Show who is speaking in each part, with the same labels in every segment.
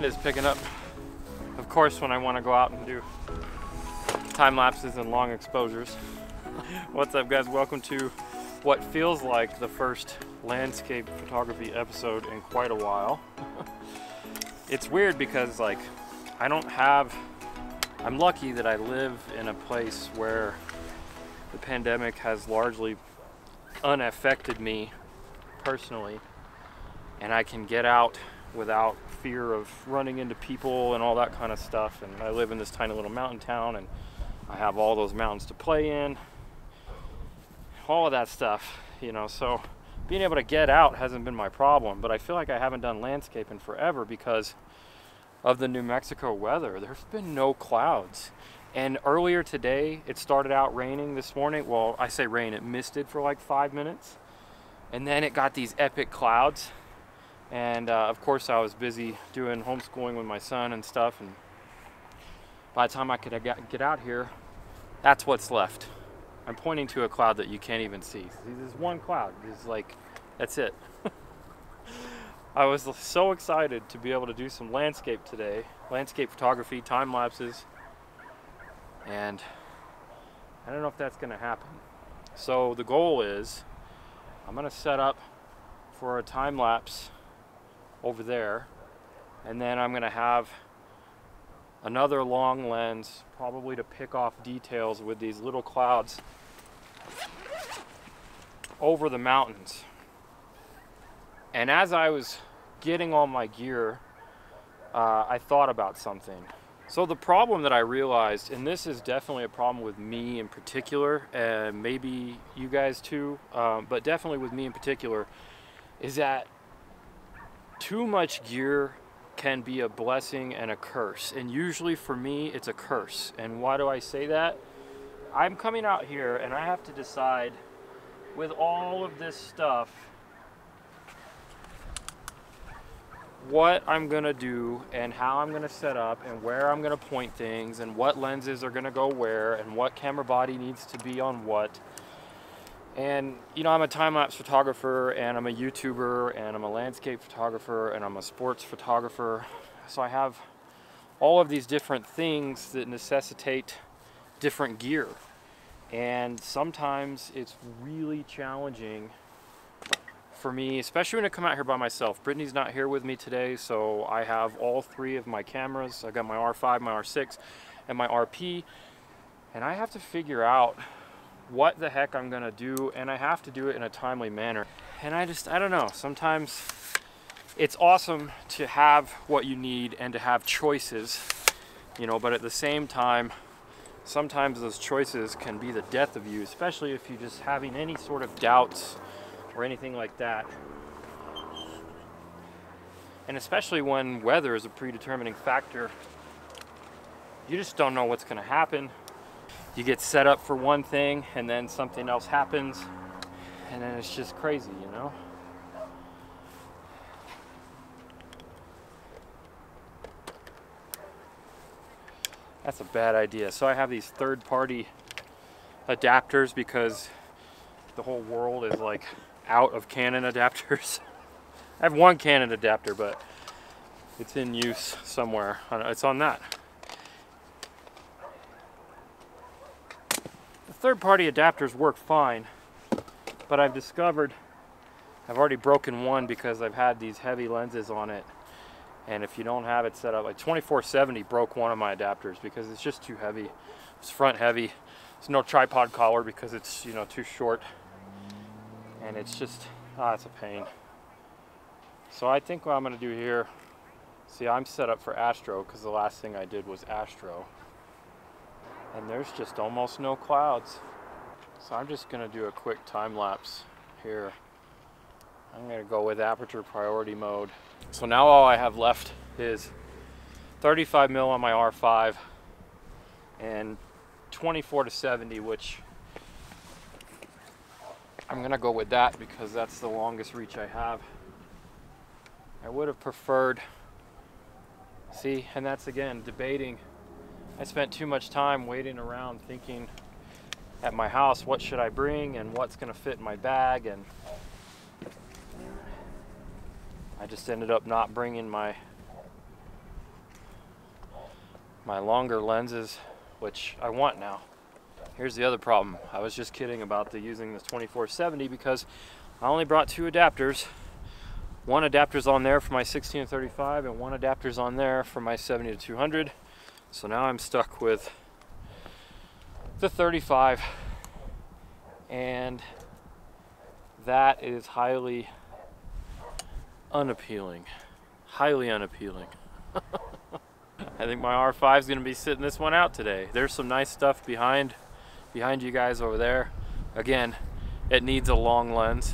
Speaker 1: wind is picking up. Of course, when I want to go out and do time lapses and long exposures. What's up, guys? Welcome to what feels like the first landscape photography episode in quite a while. It's weird because like I'm lucky that I live in a place where the pandemic has largely unaffected me personally, and I can get out without fear of running into people and all that kind of stuff. And I live in this tiny little mountain town, and I have all those mountains to play in, all of that stuff, you know. So being able to get out hasn't been my problem, but I feel like I haven't done landscape in forever because of the New Mexico weather. There's been no clouds. And earlier today, it started out raining this morning. Well, I say rain, it misted for like 5 minutes. And then it got these epic clouds. And of course I was busy doing homeschooling with my son and stuff. And by the time I could get out here, that's what's left. I'm pointing to a cloud that you can't even see. See, there's one cloud. It's like, that's it. I was so excited to be able to do some landscape today. Landscape photography, time lapses. And I don't know if that's gonna happen. So the goal is, I'm gonna set up for a time lapse over there, and then I'm gonna have another long lens, probably to pick off details with these little clouds over the mountains. And as I was getting all my gear, I thought about something. So the problem that I realized, and this is definitely a problem with me in particular, and maybe you guys too, but definitely with me in particular, is that too much gear can be a blessing and a curse. And usually for me, it's a curse. And why do I say that? I'm coming out here and I have to decide with all of this stuff what I'm gonna do and how I'm gonna set up and where I'm gonna point things and what lenses are gonna go where and what camera body needs to be on what. And you know, I'm a time-lapse photographer, and I'm a YouTuber, and I'm a landscape photographer, and I'm a sports photographer. So I have all of these different things that necessitate different gear. And sometimes it's really challenging for me, especially when I come out here by myself. Brittany's not here with me today, so I have all three of my cameras. I got my R5, my R6, and my RP, and I have to figure out what the heck I'm gonna do, and I have to do it in a timely manner. And I don't know, sometimes it's awesome to have what you need and to have choices, you know, but at the same time, sometimes those choices can be the death of you, especially if you're just having any sort of doubts or anything like that. And especially when weather is a predetermining factor, you just don't know what's gonna happen. You get set up for one thing and then something else happens, and then it's just crazy, you know? That's a bad idea. So I have these third-party adapters because the whole world is like out of Canon adapters. I have one Canon adapter, but it's in use somewhere. It's on that. The third-party adapters work fine, but I've discovered I've already broken one because I've had these heavy lenses on it. And if you don't have it set up, like 2470 broke one of my adapters because it's just too heavy. It's front heavy. There's no tripod collar because it's, you know, too short. And it's just, it's a pain. So I think what I'm gonna do here, see, I'm set up for Astro because the last thing I did was Astro. And there's just almost no clouds. So I'm just gonna do a quick time lapse here. I'm gonna go with aperture priority mode. So now all I have left is 35mm on my R5 and 24-70, which I'm gonna go with that because that's the longest reach I have. I would have preferred, see, and that's again debating. I spent too much time waiting around thinking at my house, what should I bring and what's gonna fit in my bag, and I just ended up not bringing my my longer lenses, which I want now. Here's the other problem. I was just kidding about using this 24-70 because I only brought 2 adapters. One adapter's on there for my 16-35 and one adapter's on there for my 70-200. So now I'm stuck with the 35, and that is highly unappealing. Highly unappealing. I think my R5 is going to be sitting this one out today. There's some nice stuff behind you guys over there. Again, it needs a long lens.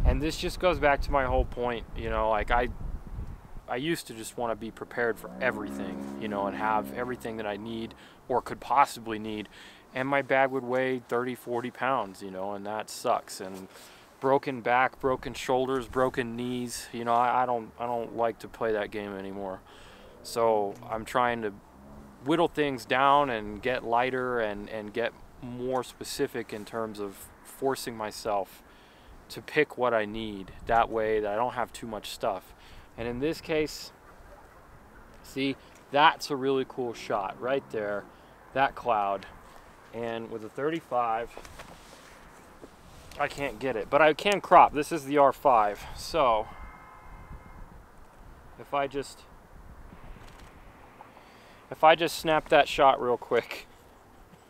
Speaker 1: And this just goes back to my whole point, you know, like I used to just want to be prepared for everything, you know, and have everything that I need or could possibly need. And my bag would weigh 30, 40 pounds, you know, and that sucks. And broken back, broken shoulders, broken knees, you know, I don't like to play that game anymore. So I'm trying to whittle things down and get lighter and get more specific in terms of forcing myself to pick what I need. That way that I don't have too much stuff. And in this case, see, that's a really cool shot right there, that cloud. And with a 35, I can't get it, but I can crop. This is the R5. So if I just snap that shot real quick,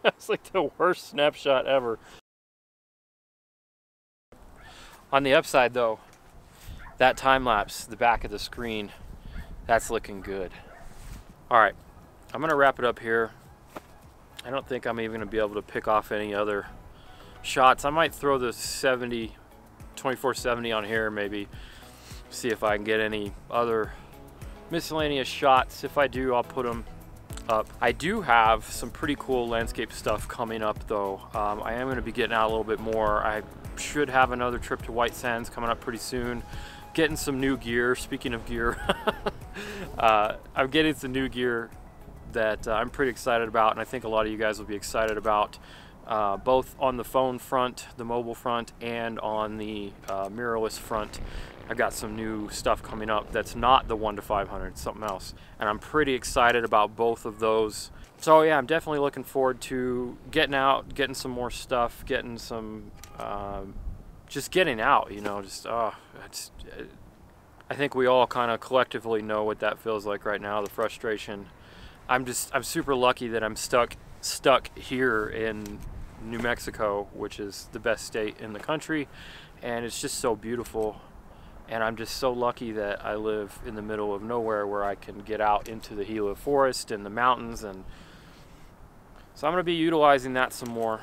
Speaker 1: that's like the worst snapshot ever. On the upside though, that time lapse, the back of the screen, that's looking good. All right, I'm gonna wrap it up here. I don't think I'm even gonna be able to pick off any other shots. I might throw the 24-70 on here, maybe see if I can get any other miscellaneous shots. If I do, I'll put them up. I do have some pretty cool landscape stuff coming up though. I am gonna be getting out a little bit more. I should have another trip to White Sands coming up pretty soon. Getting some new gear. Speaking of gear, I'm getting some new gear that I'm pretty excited about, and I think a lot of you guys will be excited about, both on the phone front, the mobile front, and on the mirrorless front. I got some new stuff coming up that's not the 1-500, it's something else, and I'm pretty excited about both of those. So yeah, I'm definitely looking forward to getting out, getting some more stuff, getting some just getting out, you know, just I think we all kind of collectively know what that feels like right now, the frustration. I'm super lucky that I'm stuck here in New Mexico, which is the best state in the country, and it's just so beautiful. And I'm just so lucky that I live in the middle of nowhere where I can get out into the Gila forest and the mountains, and so I'm going to be utilizing that some more.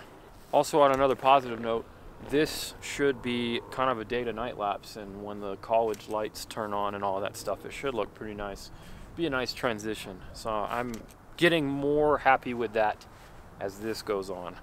Speaker 1: Also, on another positive note, this should be kind of a day to night lapse, and when the college lights turn on and all that stuff, it should look pretty nice. Be a nice transition. So I'm getting more happy with that as this goes on.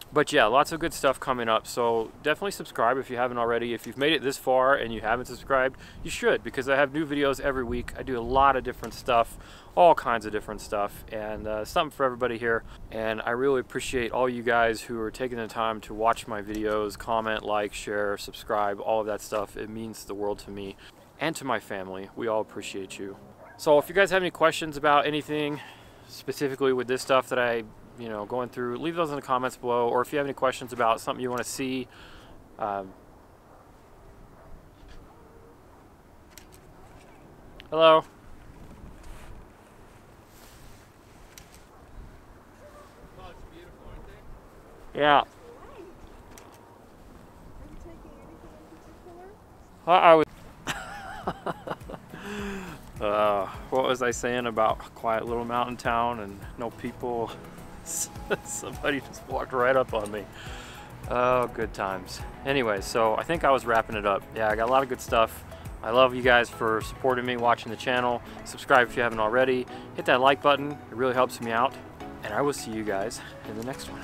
Speaker 1: But yeah, lots of good stuff coming up, so definitely subscribe if you haven't already. If you've made it this far and you haven't subscribed, you should, because I have new videos every week. I do a lot of different stuff, all kinds of different stuff, and something for everybody here. And I really appreciate all you guys who are taking the time to watch my videos, comment, like, share, subscribe, all of that stuff. It means the world to me and to my family. We all appreciate you. So if you guys have any questions about anything, specifically with this stuff that I going through, leave those in the comments below, or if you have any questions about something you want to see, hello.
Speaker 2: Oh, it's beautiful, aren't they?
Speaker 1: Yeah.
Speaker 3: Are you taking anything in particular?
Speaker 1: I was what was I saying about a quiet little mountain town and no people? Somebody just walked right up on me. Oh, good times. Anyway, so I think I was wrapping it up. Yeah, I got a lot of good stuff. I love you guys for supporting me, watching the channel. Subscribe if you haven't already. Hit that like button. It really helps me out. And I will see you guys in the next one.